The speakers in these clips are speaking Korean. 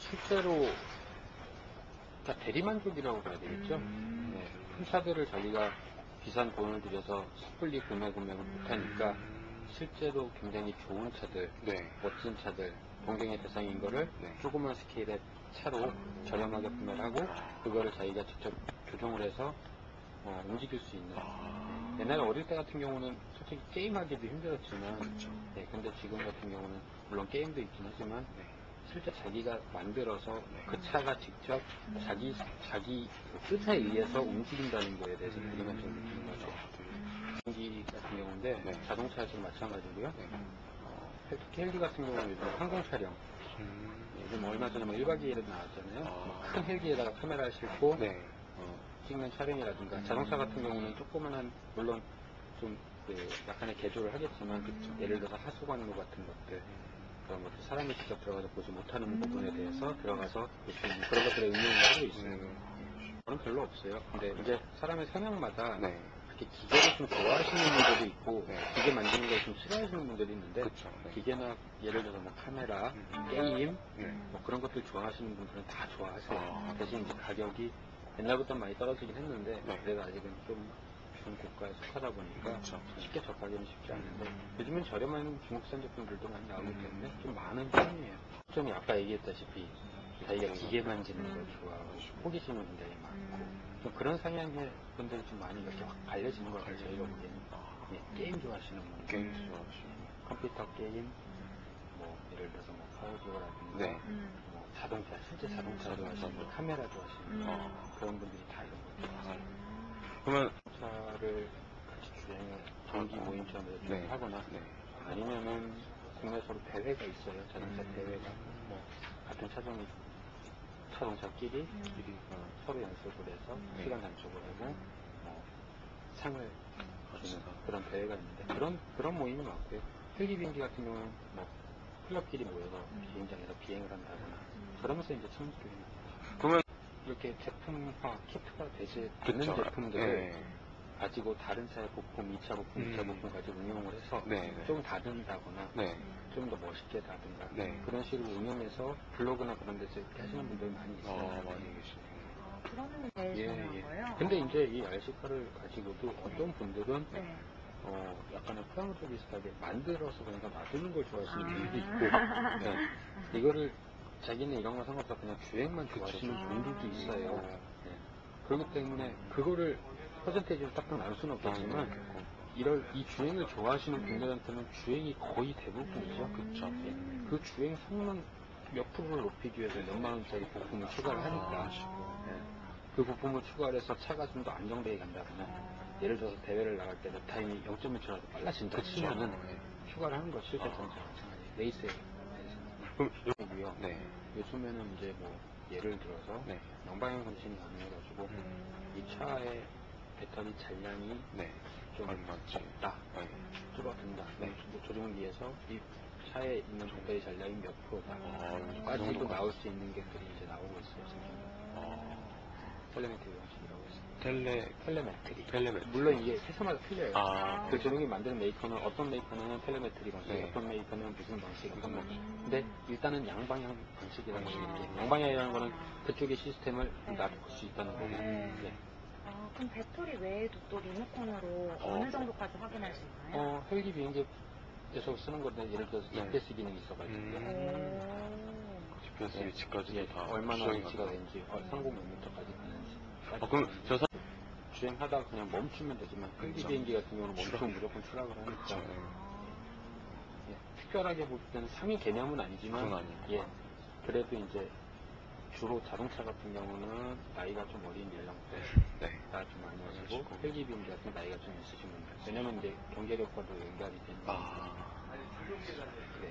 실제로 그러니까 대리만족이라고 봐야 되겠죠. 네, 큰 차들을 자기가 비싼 돈을 들여서 섣불리 구매를 못하니까 실제로 굉장히 좋은 차들, 네. 멋진 차들, 동경의 대상인 거를 네. 조그만 스케일의 차로 저렴하게 구매를 하고 그거를 자기가 직접 조종을 해서 움직일 수 있는. 옛날에 어릴 때 같은 경우는 솔직히 게임하기도 힘들었지만, 그렇죠. 네, 근데 지금 같은 경우는 물론 게임도 있긴 하지만 실제 자기가 만들어서 그 차가 직접 자기 그 뜻에 의해서 움직인다는 거에 대해서 되게만 좀 느끼는 거죠. 비행기 같은 경우인데 자동차에서도 마찬가지고요. 특히 헬기 같은 경우는 요즘 항공 촬영. 요즘 얼마 전에 1박 2일에 나왔잖아요. 큰 헬기에다가 카메라를 싣고 찍는 촬영이라든가 자동차 같은 경우는 조그만한 물론 좀 약간의 개조를 하겠지만 예를 들어서 하수관로 같은 것들 그런 것들 사람이 직접 들어가서 보지 못하는 부분에 대해서 들어가서 볼 수 있는 그런 것들의 응용을 하고 있어요. 저는 별로 없어요. 근데 이제 사람의 성향마다 이렇게 기계를 좀 좋아하시는 분들도 있고 기계 만지는 걸 좀 싫어하시는 분들이 있는데 기계나 예를 들어서 뭐 카메라, 게임 뭐 그런 것들 좋아하시는 분들은 다 좋아하세요. 대신 이제 가격이 옛날부터 많이 떨어지긴 했는데 그래도 아직은 좀 중고가에 속하다 보니까 쉽게 접하기는 쉽지 않은데 요즘은 저렴한 중국산 제품들도 많이 나오기 때문에 좀 많은 편이에요. 좀 아까 얘기했다시피 자기가 기계 만지는 걸 좋아하고 호기심은 굉장히 많고 좀 그런 성향의 분들이 좀 많이 이렇게 확 갈려지는 것 같아요. 저희가 보기에는 게임 좋아하시는 분들 컴퓨터 게임 뭐 예를 들어서 뭐 카우즈라든가 뭐 자동차 실제 자동차 좋아하시는 분 카메라 좋아하시는 그런 분들이 다 이런 걸 좋아하세요. 그러면 차를 같이 주행을 정기 모임처럼 주행하거나 아니면은 국내에서도 대회가 있어요. 자동차 대회가 뭐 같은 자동차끼리 서로 연습을 해서 시간 단축을 하고 뭐 상을 주는 그런 대회가 있는데 그런 모임이 많고요. 헬기 비행기 같은 경우는 뭐 클럽끼리 모여서 비행장에서 비행을 한다거나 그러면서 이제 친구들이 그러면 이렇게 제품화 키트가 되지 않는 제품들을 가지고 다른 차의 부품, 2차 부품, 2차 부품 가지고 응용을 해서 좀 다듬다거나 좀 더 멋있게 다든가 그런 식으로 응용해서 블로그나 그런 데서 이렇게 하시는 분들이 많이 있어요. 많이 계시네요. 그런 데 거예요? 근데 이제 이 RC카를 가지고도 어떤 분들은 약간의 프라모델 비슷하게 만들어서 그러니까 놔두는 걸 좋아하시는 분들도 있고 이거를 자기는 이런 거 상관없어 그냥 주행만 좋아하시는 분들도 있어요. 그렇기 때문에 그거를 퍼센테이지를 딱딱 나눌 수는 없겠지만 이 주행을 좋아하시는 분들한테는 주행이 거의 대부분이죠. 그 주행 성능 몇 프로를 높이기 위해서 몇만 원짜리 부품을 추가를 하니까 그 부품을 추가를 해서 차가 좀 더 안정되게 간다거나 예를 들어서 대회를 나갈 때 랩타임이 0.1초라도 빨라진다 치면은 추가를 하는 거 실제 자동차 마찬가지 레이스에 그럼 요즘에는 이제 뭐 예를 들어서 양방향 컨디션이 가능해가지고 이 차의 배터리 잔량이 좀 없다, 줄어든다. 조종기에서 이 차에 있는 배터리 잔량이 몇 프로다 까지도 나올 수 있는 것들이 이제 나오고 있어요. 텔레메트리 방식이라고 있어요. 텔레메트리. 물론 이게 회사마다 틀려요. 그 조종기 만드는 메이커는 어떤 메이커는 텔레메트리 방식, 어떤 메이커는 무슨 방식, 어떤 방식. 근데 일단은 양방향 방식이라는 것이 있는데 양방향이라는 거는 그쪽의 시스템을 놔둘 수 있다는 거고. 그럼 배터리 외에도 또 리모컨으로 어느 정도까지 확인할 수 있나요? 헬기 비행기에서 쓰는 건데 예를 들어서 GPS 기능이 있어가지고요. GPS 위치까지 다 얼마나 위치가 되는지, 상공 몇 미터까지 가는지. 그럼 주행하다가 그냥 멈추면 되지만 헬기 비행기 같은 경우는 멈추면 무조건 추락을 하니까. 특별하게 볼 때는 상위 개념은 아니지만 그래도 이제 주로 자동차 같은 경우는 나이가 좀 어린 연령대가 좀 많이 하시고 헬기 비행기 같은 나이가 좀 있으신 분들 왜냐면 이제 경제력과도 연결이 되니까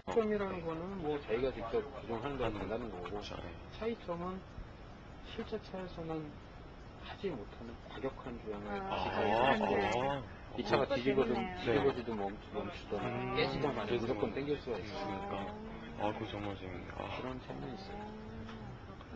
차이점이라는 거는 뭐 자기가 직접 조종하는 대로 된다는 거고 차이점은 실제 차에서는 하지 못하는 과격한 주행을 이 차가 뒤집어지든 멈추든 깨지든 말든 무조건 당길 수가 있으니까 그거 정말 재밌네요. 그런 차이는 있어요.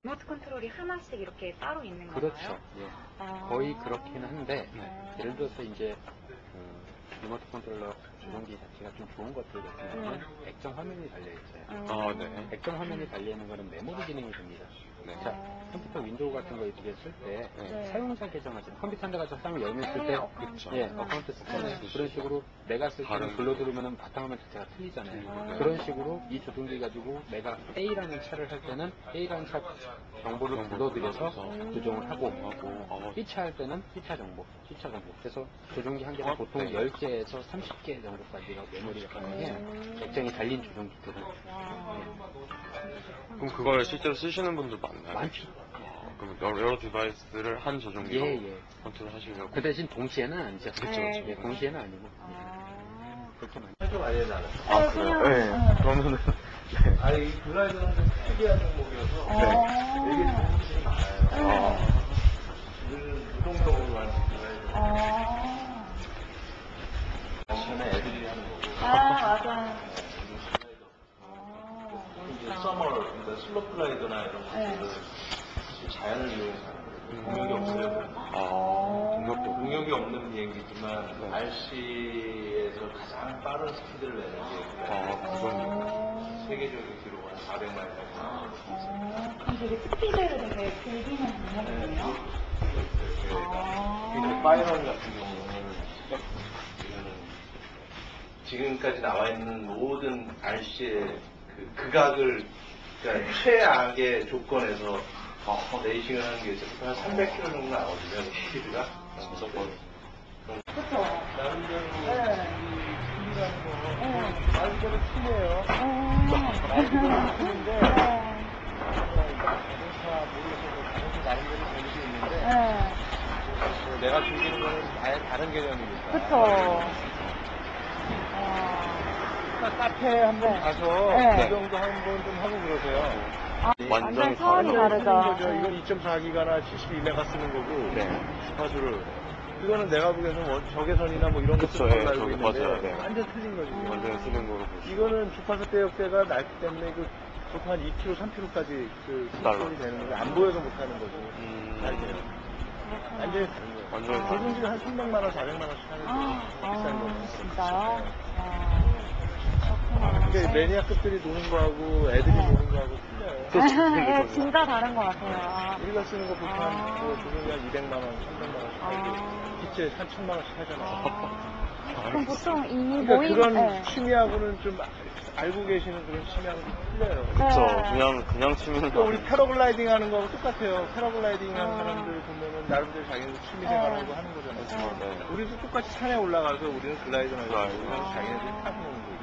리모트 컨트롤이 하나씩 이렇게 따로 있는 건가요? 그렇죠. 거의 그렇긴 한데 예를 들어서 이제 리모트 컨트롤러 조종기 자체가 좀 좋은 것들 같은 경우는 액정 화면이 달려있어요. 아, 네. 액정 화면이 달려있는 거는 메모리 기능이 됩니다. 네. 자, 컴퓨터 윈도우 같은 거 이렇게 쓸 때 네. 사용자 계정하죠. 컴퓨터 한 대 가지고 사용 열면 쓸 때 어카운트. 예, 어카운트 쓰잖아요. 그런 식으로 내가 쓸 때는 다른 불러들으면 바탕화면 자체가 틀리잖아요. 아. 그런 식으로 이 조종기 가지고 내가 A라는 차를 할 때는 A라는 차 정보를 불러들여서 조종을 하고 B차 할 때는 B차 정보, C차 정보. 그래서 조종기 한 개가 보통 네. 10개에서 30개 정도까지가 메모리가 가능해요. 액정이 달린 조종기들은. 그럼 그걸 실제로 쓰시는 분들 많나요? 많죠. 그럼 여러 디바이스를 한 조종기로 예. 컨트롤 하시려고? 그 대신 동시에는 아니죠. 그렇죠. 네. 예, 동시에는 아니고. 아. 그렇게 많죠. 해도 많이 나는. 아, 그래요? 네. 그러면은, 네. 아, 이 블라이드는 좀 특이한 종목이어서 되게 좋은 분들이 많아요. 우리는 무동적으로 하는 블라이드. 전에 애들이 하는 거고. 맞아요. 이제 서머, 그러니까 슬로 블라이드나 이런 것들은 자연을 이용해서 하는 거예요. 동력이 없어요. 동력이 없는 비행기지만 RC에서 가장 빠른 스피드를 내는 게 그 정도. 세계적인 기록은 400마일까지 나와요. 그럼 되게 스피드를 되게 즐기는 방법이네요. 근데 파이널 같은 경우는 이거는 지금까지 나와 있는 모든 RC의 그 극악을 그러니까 최악의 조건에서 레이싱을 하는 게 있어서 한 300km 정도 나오거든요. 스피드가 진짜 빠르. 그쵸? 나름대로 네. 춤이라는 거 네. 말 그대로 춤이에요. 말 그대로 춤인데 자동차 모르셔서 자동차 나름대로 재미도 있는데 내가 즐기는 거는 아예 다른 개념이니까. 그쵸? 카페 한번 가서 네. 구경도 한번 좀 하고 그러세요. 완전 차원이 다르죠. 이건 2.4기가나 72메가 쓰는 거고 네. 주파수를 이거는 내가 보기에는 적외선이나 뭐 이런 거 그쵸, 쓰는 예, 걸로 알고 저기 있는데 맞아요, 네. 완전 틀린 거지. 완전 쓰는 거로 보시면. 이거는 주파수 대역대가 낮기 때문에 그 보통 한 2km, 3km까지 그 달라. 수준이 되는 건데 안 보여서 못 하는 거지. 잘 돼요. 완전히 다른 거예요. 완전히 조종기를 한 300만 원, 400만 원씩 하는 거예요. 비싼 거는. 진짜요? 근데 매니아급들이 노는 거하고 애들이 노는 거하고 틀려요. 네, 진짜 다른 것 같아요. 우리가 쓰는 거 보통 한 조종이 한 200만 원, 300만 원씩 하고 기체 한 1000만 원씩 하잖아. 그럼 보통 이 그러니까 모임, 그런 네. 취미하고는 좀 알고 계시는 그런 취미하고는 좀 틀려요. 그쵸. 그냥 치면. 그러니까 우리 패러글라이딩 하는 거하고 똑같아요. 패러글라이딩 하는 사람들 보면은 나름대로 자기네들 취미 생활하고 하는 거잖아요. 네. 우리도 똑같이 산에 올라가서 우리는 글라이더나 이런 거 자기네들이 타고 오는 거고.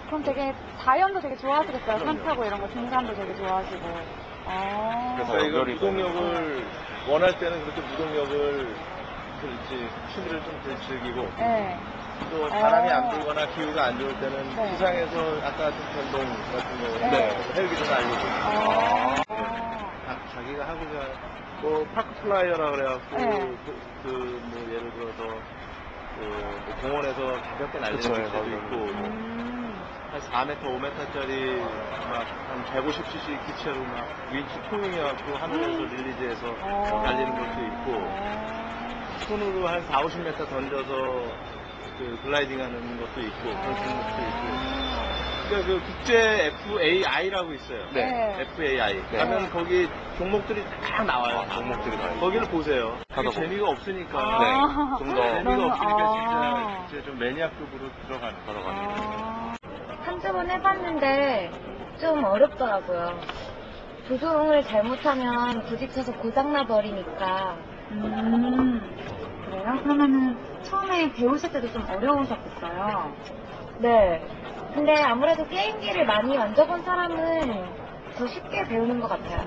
그럼 되게 자연도 되게 좋아하시겠어요. 산 그럼요. 타고 이런 거 등산도 되게 좋아하시고. 그래서 이거 연결이 무동력을 원할 때는 그렇게 무동력을 그렇지 취미를 좀 더 즐기고 네. 또 바람이 안 불거나 기후가 안 좋을 때는 네. 기상에서 아까 같은 변동 같은 경우는 네. 헬기도 날리고 자기가 하고자 뭐 파크 플라이어라 그래갖고 네. 뭐 예를 들어서 뭐 공원에서 가볍게 날리는 그쵸, 기체도 맞아요. 있고 한 4m, 5m짜리 막 한 150cc 기체로 막 윈치 통용해갖고 하늘에서 릴리즈해서 날리는 것도 있고 손으로 한 4, 50m 던져서 그 글라이딩하는 것도 있고 그런 종목도 있고. 그러니까 그 국제 FAI라고 있어요. 네. FAI. 네. 가면 거기 종목들이 다 나와요. 종목들이 다 있고. 거기를 보세요. 그게 하다 재미가 없으니까. 아. 좀 더 재미가 너무- 없으니까 진짜 좀 매니아급으로 들어가는. 한두 번 해봤는데 좀 어렵더라고요. 조종을 잘못하면 부딪혀서 고장나 버리니까. 그래요? 그러면은 처음에 배우실 때도 좀 어려우셨겠어요? 네. 근데 아무래도 게임기를 많이 만져본 사람은 더 쉽게 배우는 것 같아요.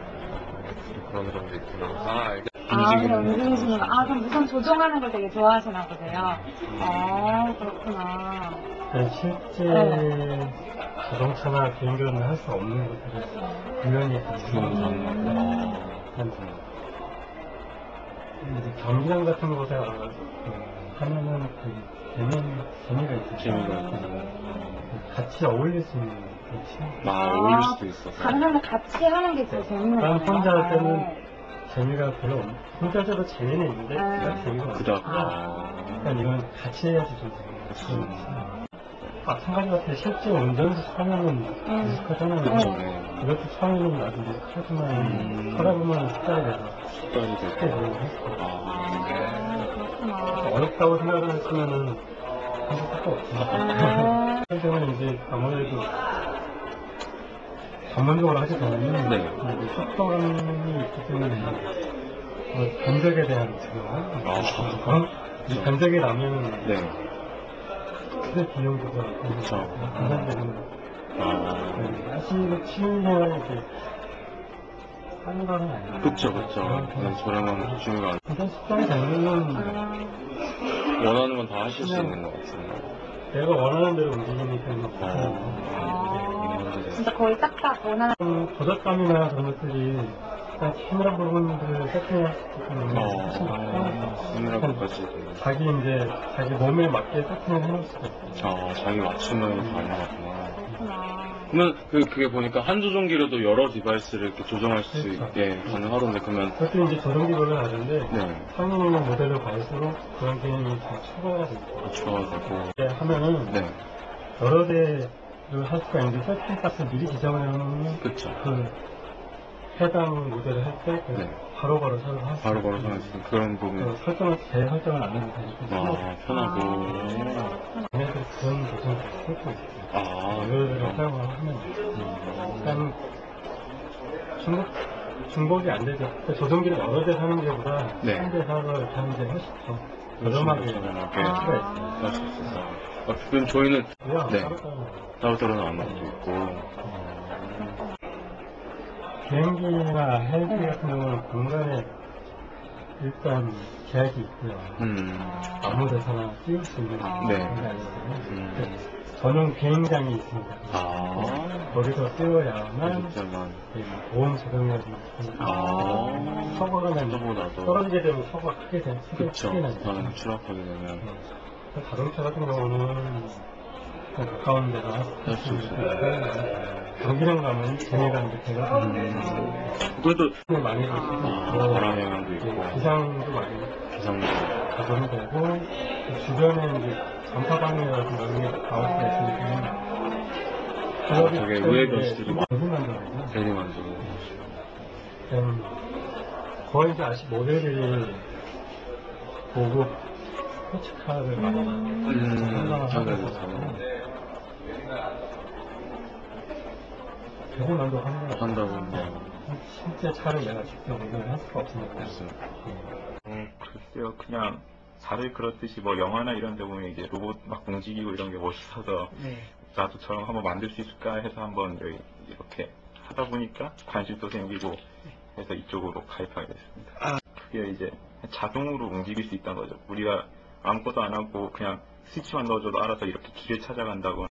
그런 점도 있구나. 그냥 움직이시는 거. 그럼 우선 조종하는 걸 되게 좋아하시나 보세요. 그렇구나. 실제 자동차나 비행기로는 할 수 없는 것들을 분명히 갖추는 점이라고 이제 경기장 같은 곳에 하면은 재미가 있어요. 같이 어울릴 수 있는 그렇지. 어울릴 수도 있어서. 다른 사람과 같이 하는 게 제일 재밌는 거예요. 난 혼자 할 때는 재미가 별로 혼자 해도 재미는 있는데 그냥 재미가 없어. 그러니까 이건 같이 해야지 좀 재미가 있어요. 마찬가지 같아. 실제 운전수 처음에는 익숙하잖아요. 그쵸, 네. 이것도 처음에는 아주 익숙하지만 하다 보면 습관이 돼서 습관이 쉽게 되고. 배우고 했어. 아, 어렵다고 생각을 했으면은 할 수밖에 없어. 그럴 때는 이제 아무래도 전문적으로 하게 되면 네. 속도감이 있기 때문에 견적에 대한 지금 이 견적이 나면 네. 크게 비용도 들어가고 그쵸. 부산되는 아, 사실 취미생활이 이렇게 하는 거는 아니에요. 그쵸. 네, 저렴한 취미가 아니고 일단 식당에 되면은 원하는 건 다 하실 수 있는 것 같습니다. 내가 원하는 대로 움직이니까 진짜 거의 딱딱 원하는. 도덕감이나 그런 것들이 일단 카메라 부분들을 세팅할 수 있기 때문에 훨씬 낫고 카메라까지. 자기 몸에 맞게 세팅을 해놓을 수가 있어요. 자기 맞춤형이 가능하구나. 그렇구나. 그러면 그게 보니까 한 조종기로도 여러 디바이스를 이렇게 조정할 수 그렇죠. 있게 가능하던데, 그러면. 그것도 이제 조정기별로 다른데 네. 상위 있는 모델로 갈수록 그런 개념이 좀 추가가 되고 추가가 되고. 하면은 네. 여러 대를 할 수가 있는데 세팅값을 미리 지정을 해놓으면 그쵸. 그 해당 모델을 할 때 네. 바로바로 설정할 수 바로바로 있어요. 설정할 그런 부분. 설정을 재설정을 안 해도 되니까 편하고. 얘네들 그런 버튼을 쓸수 있어요. 이거를 사용을 하면 일단 중복이 안 되죠. 그러니까 조정기를 여러 대 사는 게보다 네. 한 대 사서 이렇게 하는 게 훨씬 더 저렴하게 할 수가 있어요. 할 수 있어서. 그럼 저희는 네. 따로따로 나온 것도 있고. 비행기나 헬기 같은 경우는 공간에 일단 계약이 있고요. 아무 데서나 띄울 수 있는 네. 공간이 있거든요. 전용 비행장이 있습니다. 거기서 띄워야만 보험 적용이라든지 사고가 나면 떨어지게 되면 사고가 크게 되면 크게 나죠. 추락하게 되면 자동차 같은 경우는 가까운 데서 할 수 있고 경기장 가면 재미가 이제 배가 그래도 많이 볼 수도 있고 바람영향도 있고 기상도 많이 가동이 되고 주변에 이제 전파방해라든가 이런 게 나올 수가 있으니까 되게 의외의 변수들이 대리만족이죠. 대리만족이. 거의 이제 아직 모델들이 고급 스포츠카를 많이 생산하고 되게 만족하는 것 같아요. 한다고. 실제 차를 내가 직접 운전을 할 수가 없으니까. 글쎄요, 그냥 다들 그렇듯이 뭐 영화나 이런 데 보면 이제 로봇 막 움직이고 이런 게 멋있어서 나도 저런 한번 만들 수 있을까 해서 한번 이렇게 하다 보니까 관심도 생기고 해서 이쪽으로 가입하게 됐습니다. 그게 이제 자동으로 움직일 수 있다는 거죠. 우리가 아무것도 안 하고 그냥 스위치만 넣어줘도 알아서 이렇게 길을 찾아간다고